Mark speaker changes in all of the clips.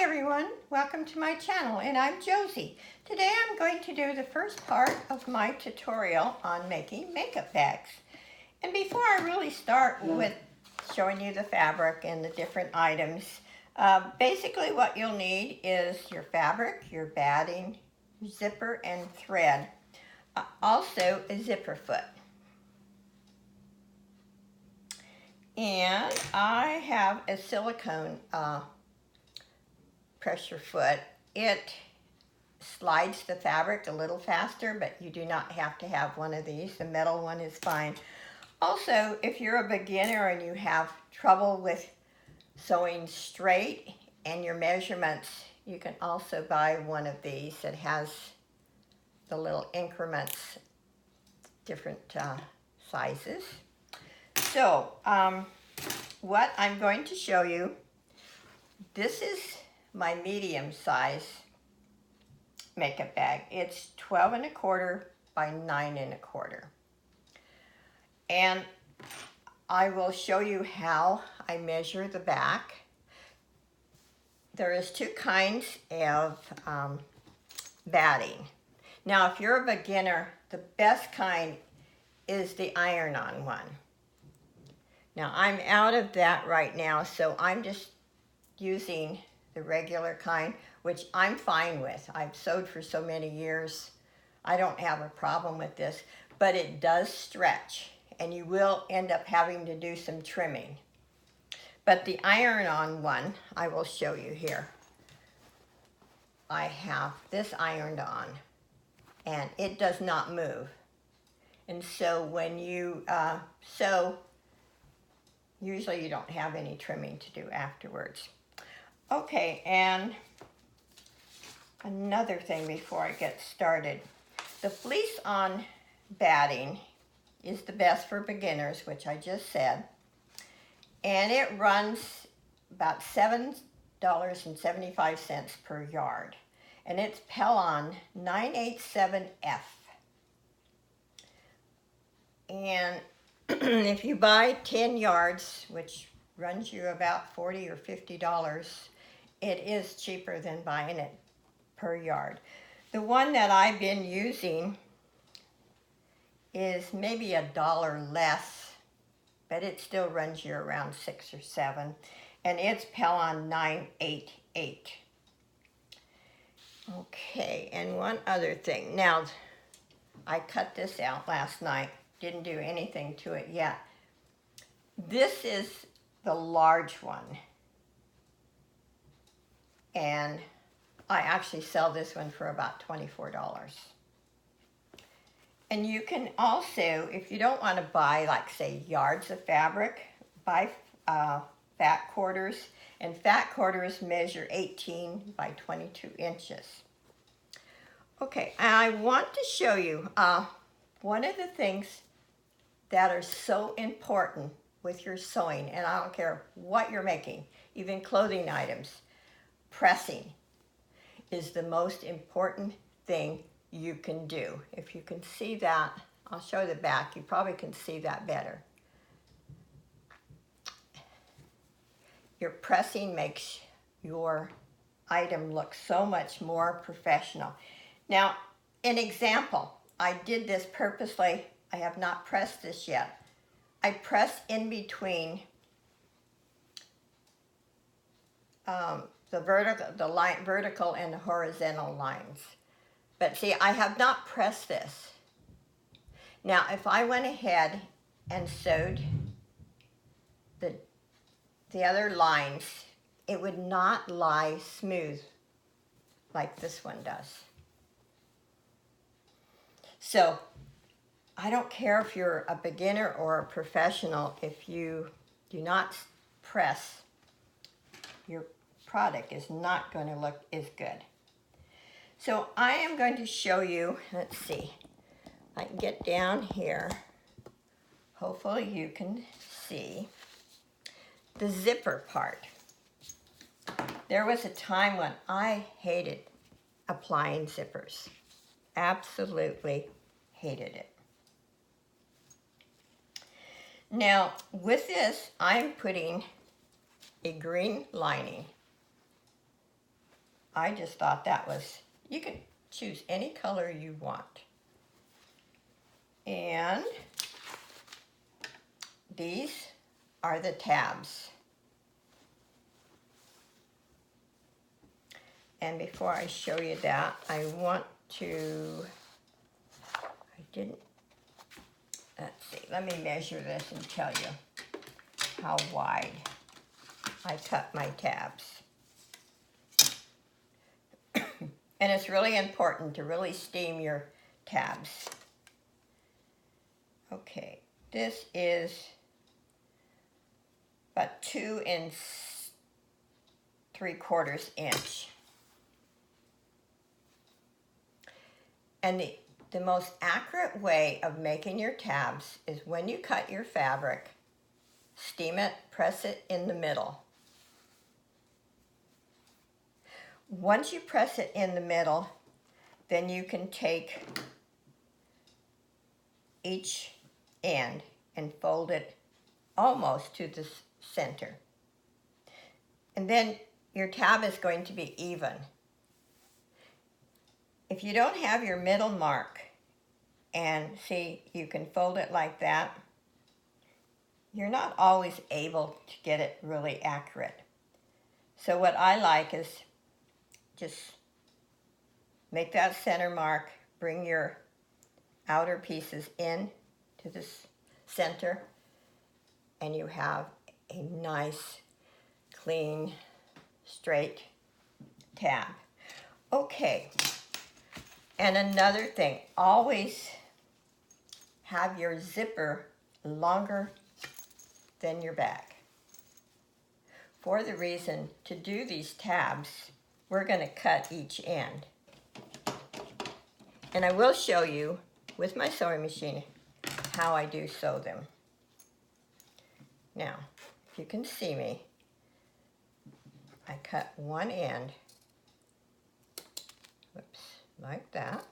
Speaker 1: everyone, welcome to my channel, and I'm Josie. Today I'm going to do the first part of my tutorial on making makeup bags. And before I really start with showing you the fabric and the different items, basically what you'll need is your fabric, your batting, zipper, and thread. Also a zipper foot. And I have a silicone pressure foot. It slides the fabric a little faster, but you do not have to have one of these. The metal one is fine. Also, if you're a beginner and you have trouble with sewing straight and your measurements, you can also buy one of these that has the little increments, different sizes. So, what I'm going to show you, this is my medium size makeup bag. It's 12 1/4 by 9 1/4. And I will show you how I measure the back. There is two kinds of batting. Now, if you're a beginner, the best kind is the iron-on one. Now, I'm out of that right now, so I'm just using the regular kind, which I'm fine with. I've sewed for so many years. I don't have a problem with this, but it does stretch, and you will end up having to do some trimming. But the iron-on one, I will show you here. I have this ironed on, and it does not move. And so when you sew, usually you don't have any trimming to do afterwards. Okay, and another thing before I get started. The fleece-on batting is the best for beginners, which I just said. And it runs about $7.75 per yard. And it's Pellon 987F. And if you buy 10 yards, which runs you about $40 or $50, it is cheaper than buying it per yard. The one that I've been using is maybe $1 less, but it still runs you around 6 or 7, and it's Pellon 988. Okay, and one other thing. Now, I cut this out last night. Didn't do anything to it yet. This is the large one. And I actually sell this one for about $24. And you can also, if you don't want to buy, like, say, yards of fabric, buy fat quarters. And fat quarters measure 18 by 22 inches. Okay, and I want to show you one of the things that are so important with your sewing, and I don't care what you're making, even clothing items. Pressing is the most important thing you can do. If you can see that, I'll show the back. You probably can see that better. Your pressing makes your item look so much more professional. Now, an example, I did this purposely. I have not pressed this yet. I press in between the vertical and the horizontal lines. But see, I have not pressed this. Now, if I went ahead and sewed the other lines, it would not lie smooth like this one does. So, I don't care if you're a beginner or a professional, if you do not press, your product is not going to look as good. So I am going to show you, let's see, I can get down here. Hopefully you can see the zipper part. There was a time when I hated applying zippers. Absolutely hated it. Now, with this, I'm putting a green lining I just thought that was, you can choose any color you want. And these are the tabs. And before I show you that, I want to, let's see, let me measure this and tell you how wide I cut my tabs. And it's really important to really steam your tabs. Okay, this is about 2 3/4 inch. And the most accurate way of making your tabs is when you cut your fabric, steam it, press it in the middle. Once you press it in the middle, then you can take each end and fold it almost to the center. And then your tab is going to be even. If you don't have your middle mark, and see, you can fold it like that, you're not always able to get it really accurate. So what I like is just make that center mark, bring your outer pieces in to the center, and you have a nice, clean, straight tab. Okay, and another thing, always have your zipper longer than your back. For the reason, to do these tabs, we're going to cut each end. And I will show you with my sewing machine how I do sew them. Now, if you can see me, I cut one end, whoops, like that.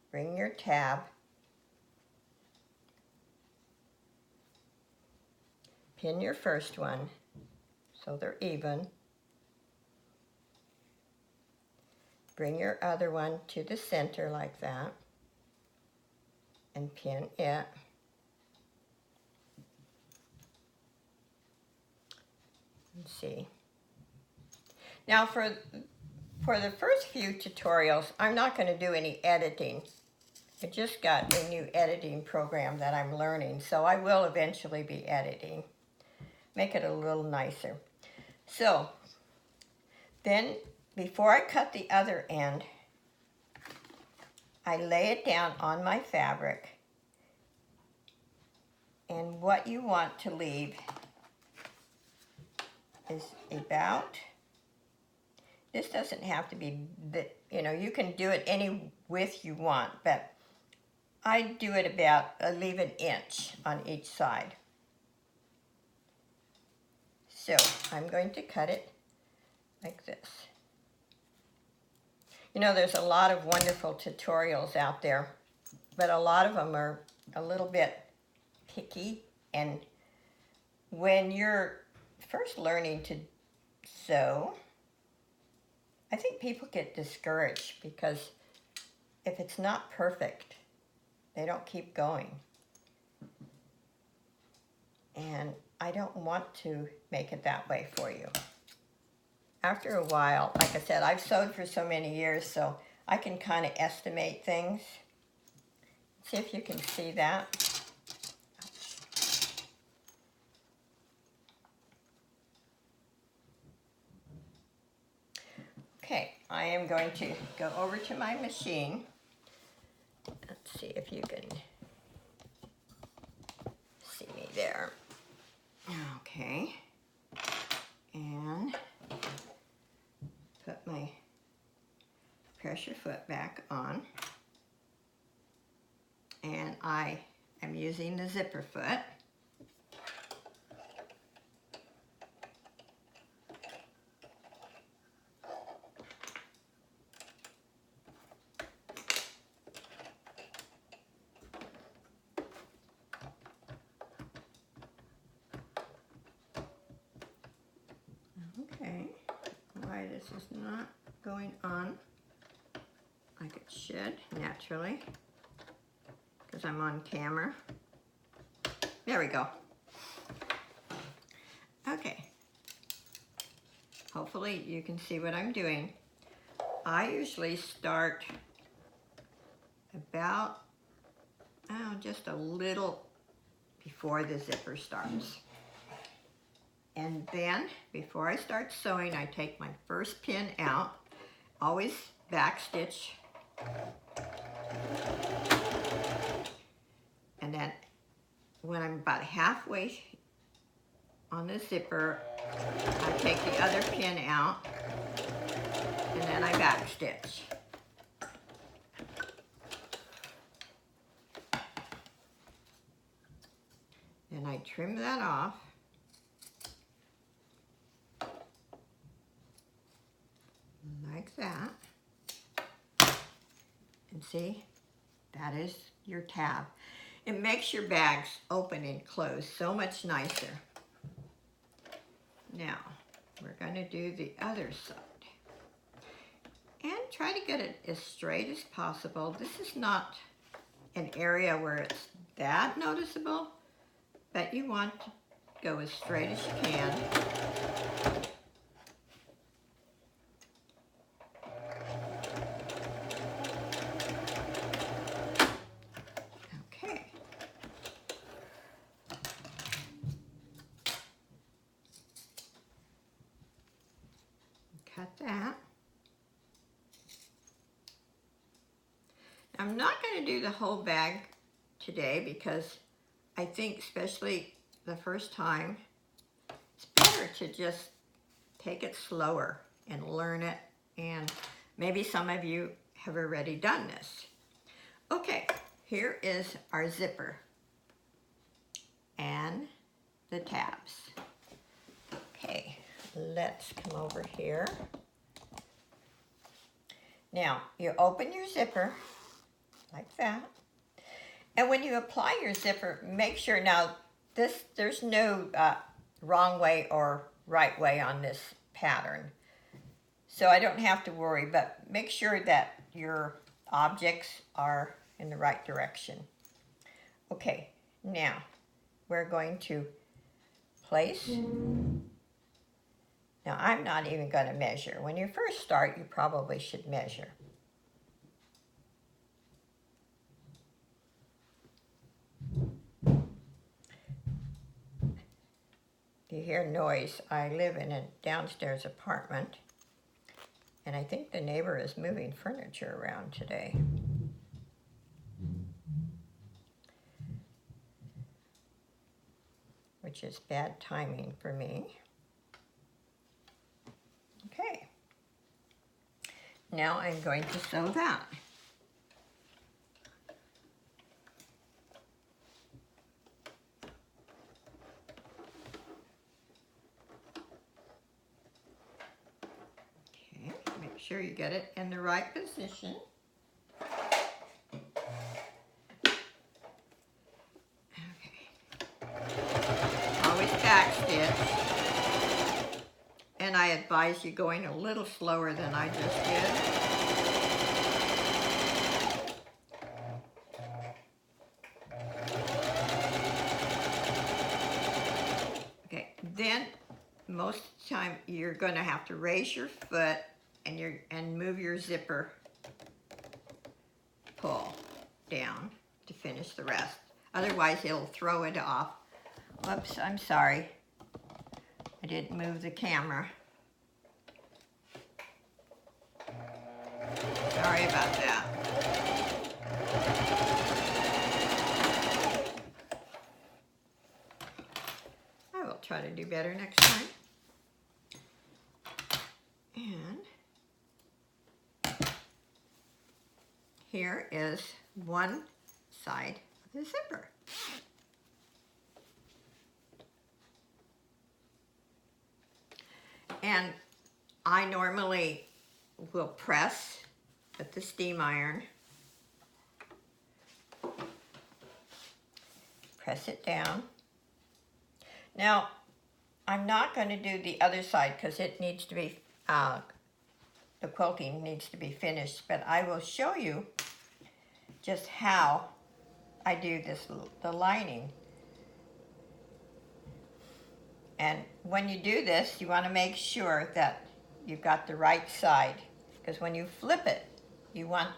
Speaker 1: Bring your tab, pin your first one so they're even. Bring your other one to the center like that and pin it. Let's see. Now for the first few tutorials, I'm not going to do any editing. I just got a new editing program that I'm learning, so I will eventually be editing. Make it a little nicer. So then before I cut the other end, I lay it down on my fabric, and what you want to leave is about, this doesn't have to be, you can do it any width you want, but I do it about, leave an inch on each side. So I'm going to cut it like this. There's a lot of wonderful tutorials out there, but a lot of them are a little bit picky, and when you're first learning to sew, I think people get discouraged because if it's not perfect, they don't keep going. And I don't want to make it that way for you. After a while, like I said, I've sewed for so many years, so I can kind of estimate things. See if you can see that. Okay, I am going to go over to my machine. Let's see if you can see me there. Okay, and put my pressure foot back on, and I am using the zipper foot. why this is not going on like it should naturally, because I'm on camera. There we go. Okay. Hopefully you can see what I'm doing. I usually start about, just a little before the zipper starts. And then, before I start sewing, I take my first pin out, always back stitch. And then, when I'm about halfway on the zipper, I take the other pin out, and then I back stitch. Then I trim that off. Like that. And see, that is your tab. It makes your bags open and close so much nicer. Now, we're going to do the other side. And try to get it as straight as possible. This is not an area where it's that noticeable, but you want to go as straight as you can. Okay. Cut that. I'm not going to do the whole bag today because I think, especially the first time, it's better to just take it slower and learn it. And maybe some of you have already done this. Okay, here is our zipper and the tabs. Okay, let's come over here. Now, you open your zipper like that. And when you apply your zipper, make sure, now there's no wrong way or right way on this pattern. So I don't have to worry, but make sure that your objects are in the right direction. Okay, now we're going to place. Now I'm not even going to measure. When you first start, you probably should measure. You hear noise. I live in a downstairs apartment, and I think the neighbor is moving furniture around today. Which is bad timing for me. Okay. Now I'm going to sew that. Make sure you get it in the right position. Okay. Always back stitch. And I advise you going a little slower than I just did. Okay, then most of the time you're going to have to raise your foot and move your zipper pull down to finish the rest. Otherwise, it'll throw it off. Whoops, I'm sorry. I didn't move the camera. Sorry about that. I will try to do better next time. And here is one side of the zipper. And I normally will press with the steam iron. Press it down. Now, I'm not going to do the other side because it needs to be uh, the quilting needs to be finished, but I will show you just how I do this, the lining. And when you do this, you want to make sure that you've got the right side, because when you flip it, you want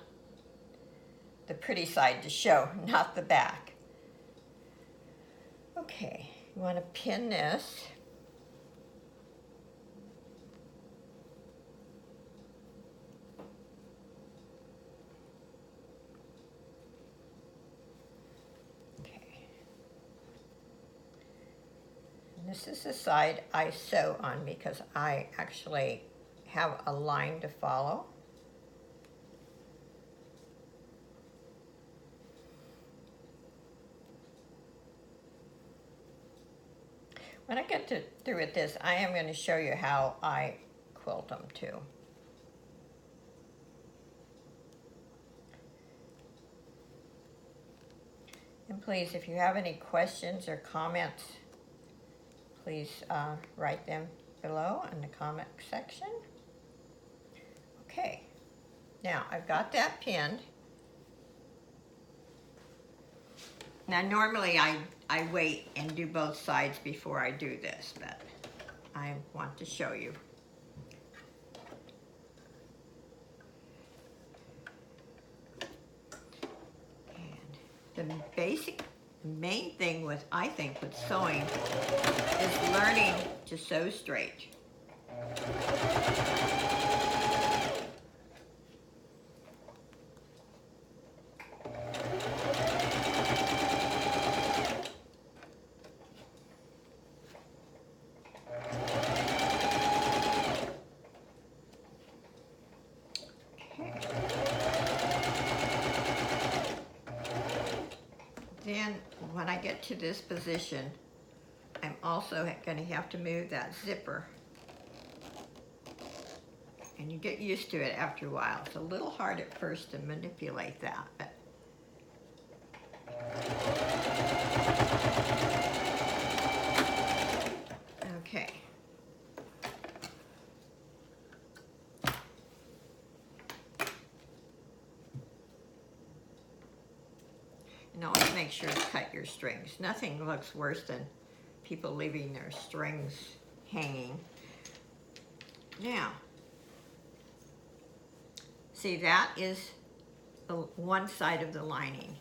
Speaker 1: the pretty side to show, not the back. Okay, you want to pin this. This is the side I sew on because I actually have a line to follow. When I get through with this, I am going to show you how I quilt them too. And please, if you have any questions or comments, please write them below in the comment section. Okay, now I've got that pinned. Now normally I wait and do both sides before I do this, but I want to show you. And the main thing with, I think, with sewing is learning to sew straight. Then when I get to this position, I'm also going to have to move that zipper. And you get used to it after a while. It's a little hard at first to manipulate that, but okay. And always make sure to cut your strings. Nothing looks worse than people leaving their strings hanging. Now, see, that is the one side of the lining.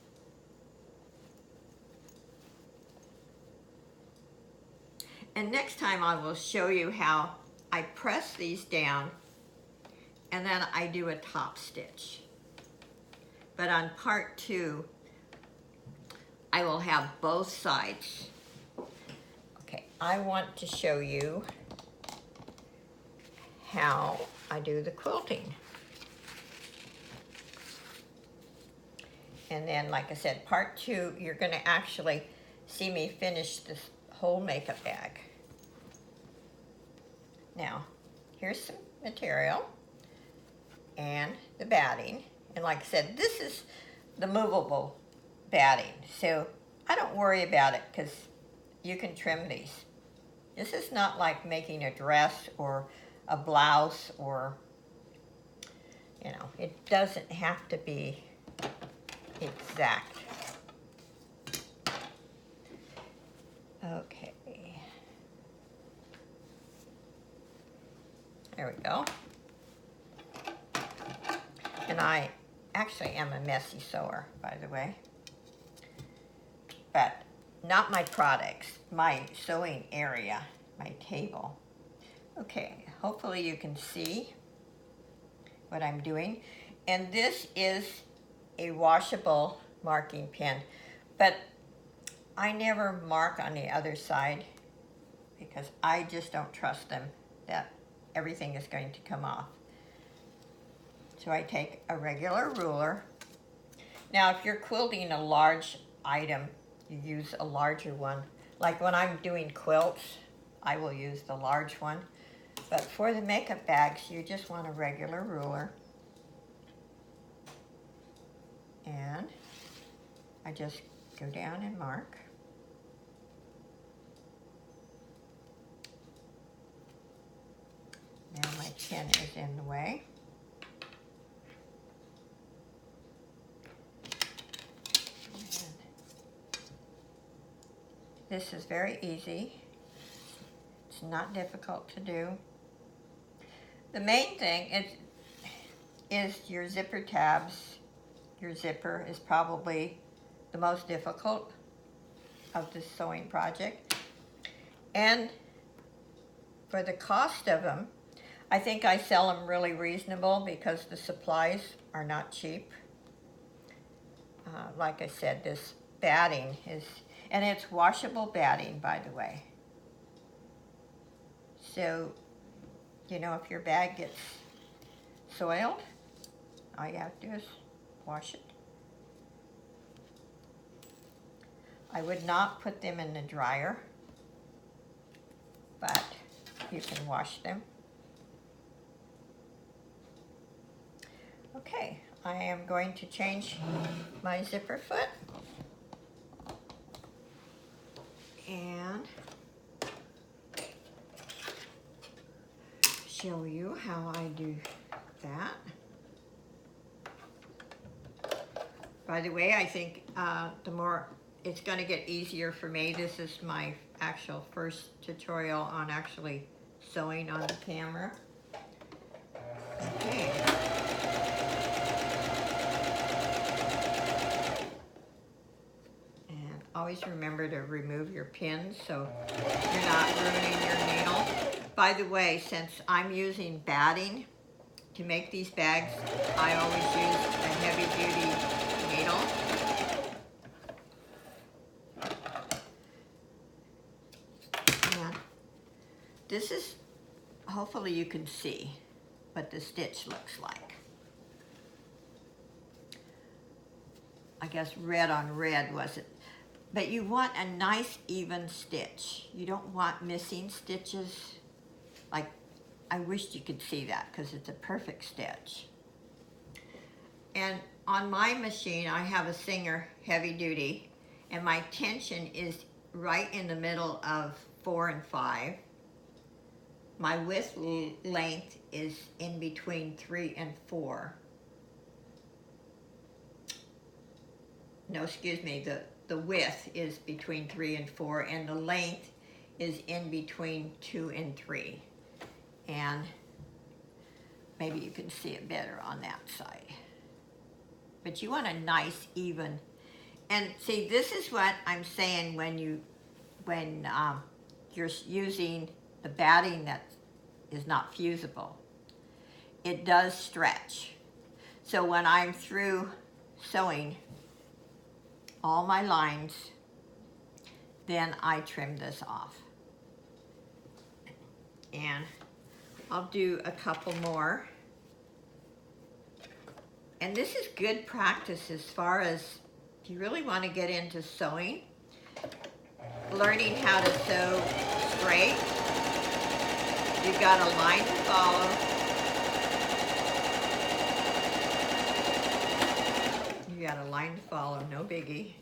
Speaker 1: And next time I will show you how I press these down and then I do a top stitch. But on part 2, I will have both sides. Okay, I want to show you how I do the quilting. And then, like I said, part 2, you're going to actually see me finish this whole makeup bag. Now, here's some material and the batting. And like I said, this is the movable batting, so I don't worry about it because you can trim these. This is not like making a dress or a blouse, or, you know, it doesn't have to be exact. Okay. There we go. And I actually am a messy sewer, by the way. But not my products, my sewing area, my table. Okay, hopefully you can see what I'm doing. And this is a washable marking pen, but I never mark on the other side because I just don't trust them that everything is going to come off. So I take a regular ruler. Now if you're quilting a large item, you use a larger one. Like when I'm doing quilts, I will use the large one. But for the makeup bags, you just want a regular ruler. And I just go down and mark. Now my pin is in the way. And this is very easy. It's not difficult to do. The main thing is your zipper tabs. Your zipper is probably the most difficult of this sewing project. And for the cost of them, I think I sell them really reasonable because the supplies are not cheap. Like I said, this batting is, and it's washable batting, by the way. So, you know, if your bag gets soiled, all you have to do is wash it. I would not put them in the dryer, but you can wash them. Okay, I am going to change my zipper foot and show you how I do that. By the way, I think the more it's going to get easier for me. This is my actual first tutorial on actually sewing on the camera. Okay. And always remember to remove your pins so you're not ruining your needle. By the way, since I'm using batting to make these bags, I always use a heavy-duty needle. And this is, hopefully you can see what the stitch looks like. I guess red on red wasn't, but you want a nice even stitch. You don't want missing stitches. Like, I wished you could see that because it's a perfect stitch. And on my machine, I have a Singer heavy duty, and my tension is right in the middle of 4 and 5. My width length is in between 3 and 4. No, excuse me, the width is between 3 and 4, and the length is in between 2 and 3. And maybe you can see it better on that side. But you want a nice, even, and see, this is what I'm saying when you're using the batting that is not fusible. It does stretch. So when I'm through sewing all my lines, then I trim this off. And I'll do a couple more. And this is good practice as far as if you really want to get into sewing, learning how to sew straight. You've got a line to follow. You got a line to follow, no biggie.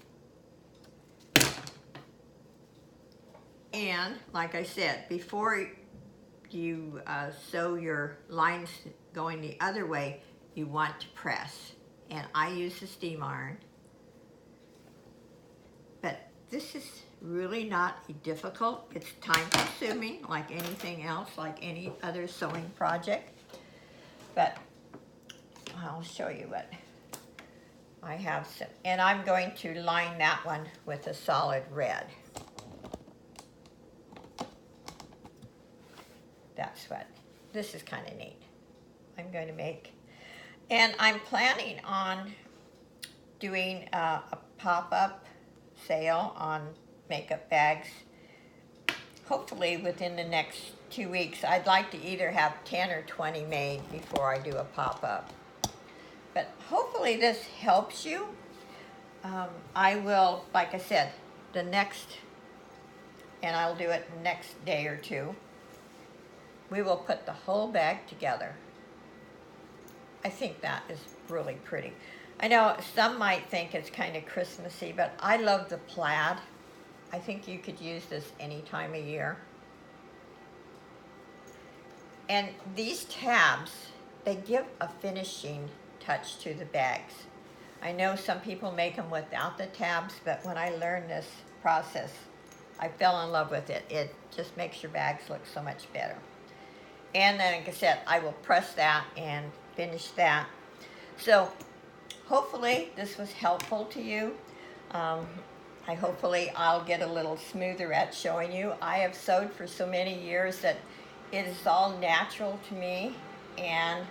Speaker 1: And like I said, before you sew your lines going the other way, you want to press. And I use the steam iron. But this is really not difficult. It's time consuming like anything else, like any other sewing project. But I'll show you what I have. And I'm going to line that one with a solid red. That's what, this is kind of neat. I'm going to make, and I'm planning on doing a pop-up sale on makeup bags. Hopefully within the next 2 weeks. I'd like to either have 10 or 20 made before I do a pop-up. But hopefully this helps you. I will, like I said, the next, and I'll do it next day or two. We will put the whole bag together. I think that is really pretty. I know some might think it's kind of Christmassy, but I love the plaid. I think you could use this any time of year. And these tabs, they give a finishing touch to the bags. I know some people make them without the tabs, but when I learned this process, I fell in love with it. It just makes your bags look so much better. And then, like I said, I will press that and finish that. So hopefully this was helpful to you. Hopefully I'll get a little smoother at showing you. I have sewed for so many years that it is all natural to me, and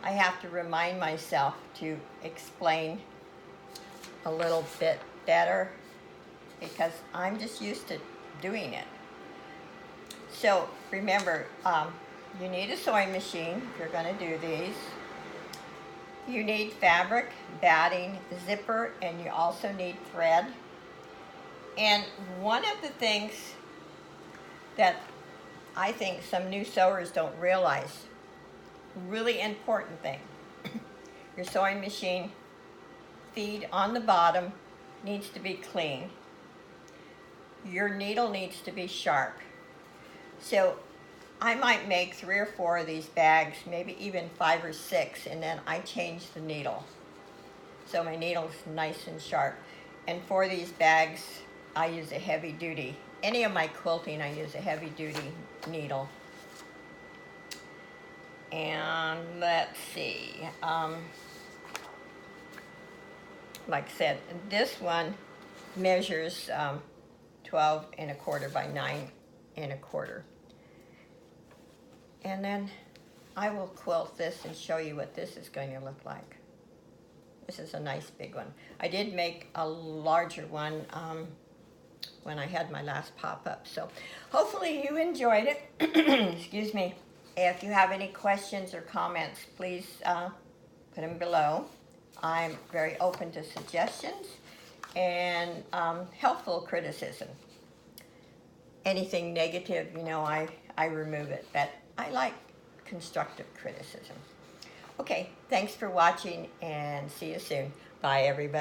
Speaker 1: I have to remind myself to explain a little bit better because I'm just used to doing it. So remember, you need a sewing machine if you're going to do these. You need fabric, batting, zipper, and you also need thread. And one of the things that I think some new sewers don't realize, really important thing, your sewing machine feed on the bottom needs to be clean. Your needle needs to be sharp. So I might make 3 or 4 of these bags, maybe even 5 or 6, and then I change the needle. So my needle's nice and sharp. And for these bags, I use a heavy duty. Any of my quilting, I use a heavy duty needle. And let's see, like I said, this one measures 12 1/4 by 9 1/4. And then I will quilt this and show you what this is going to look like. This is a nice big one. I did make a larger one when I had my last pop-up. So hopefully you enjoyed it. Excuse me. If you have any questions or comments, please put them below. I'm very open to suggestions and helpful criticism. Anything negative, you know, I remove it, but I like constructive criticism. Okay, thanks for watching and see you soon. Bye, everybody.